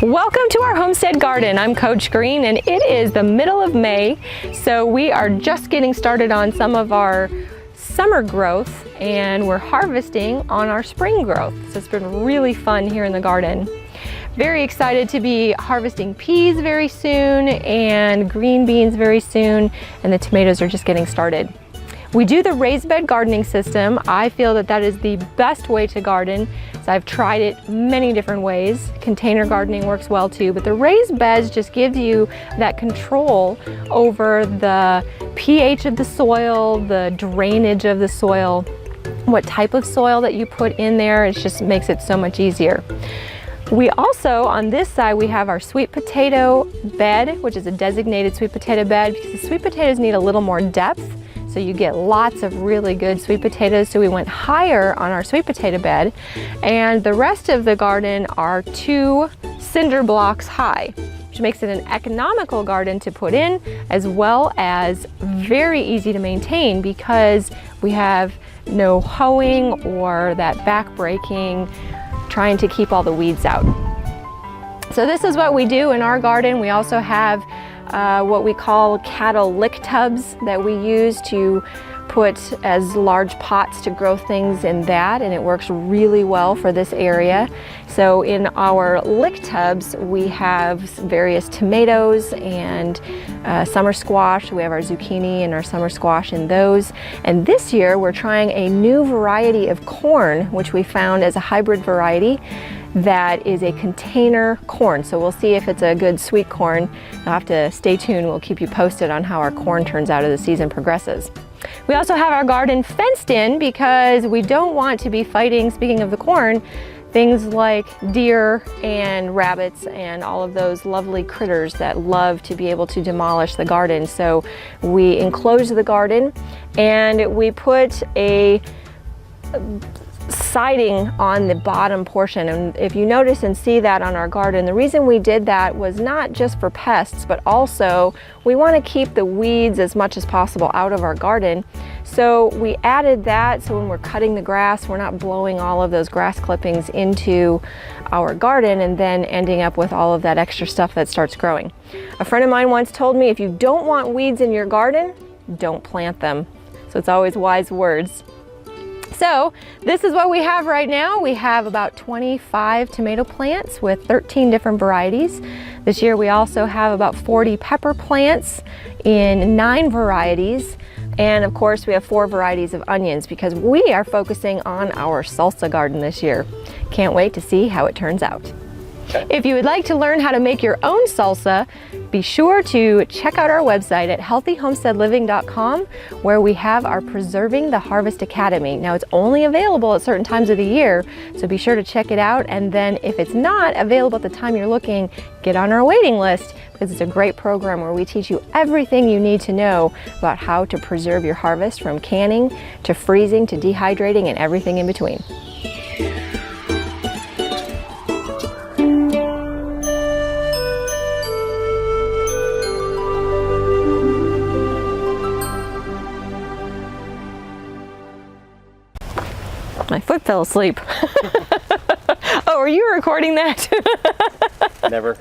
Welcome to our homestead garden. I'm Coach Green and it is the middle of May, so we are just getting started on some of our summer growth and we're harvesting on our spring growth. So it's been really fun here in the garden. Very excited to be harvesting peas very soon and green beans very soon, and the tomatoes are just getting started. We do the raised bed gardening system. I feel that that is the best way to garden. So I've tried it many different ways. Container gardening works well too, but the raised beds just give you that control over the pH of the soil, the drainage of the soil, what type of soil that you put in there. It just makes it so much easier. We also, on this side, we have our sweet potato bed, which is a designated sweet potato bed because the sweet potatoes need a little more depth. So you get lots of really good sweet potatoes. So we went higher on our sweet potato bed, and the rest of the garden are 2 cinder blocks high, which makes it an economical garden to put in, as well as very easy to maintain because we have no hoeing or that back breaking, trying to keep all the weeds out. So this is what we do in our garden. We also have what we call cattle lick tubs that we use to put as large pots to grow things in that, and it works really well for this area. So in our lick tubs we have various tomatoes and summer squash. We have our zucchini and our summer squash in those, and this year we're trying a new variety of corn which we found as a hybrid variety that is a container corn. So we'll see if it's a good sweet corn. You'll have to stay tuned. We'll keep you posted on how our corn turns out as the season progresses. We also have our garden fenced in because we don't want to be fighting, speaking of the corn, things like deer and rabbits and all of those lovely critters that love to be able to demolish the garden. So we enclose the garden and we put a siding on the bottom portion, and if you notice and see that on our garden, the reason we did that was not just for pests, but also we want to keep the weeds as much as possible out of our garden. So we added that so when we're cutting the grass, we're not blowing all of those grass clippings into our garden and then ending up with all of that extra stuff that starts growing. A friend of mine once told me, if you don't want weeds in your garden, don't plant them. So it's always wise words. So this is what we have right now. We have about 25 tomato plants with 13 different varieties. This year we also have about 40 pepper plants in 9 varieties. And of course we have 4 varieties of onions because we are focusing on our salsa garden this year. Can't wait to see how it turns out. If you would like to learn how to make your own salsa, be sure to check out our website at healthyhomesteadliving.com, where we have our Preserving the Harvest Academy. Now it's only available at certain times of the year, so be sure to check it out, and then if it's not available at the time you're looking, get on our waiting list because it's a great program where we teach you everything you need to know about how to preserve your harvest, from canning to freezing to dehydrating and everything in between. My foot fell asleep. Oh, are you recording that? Never.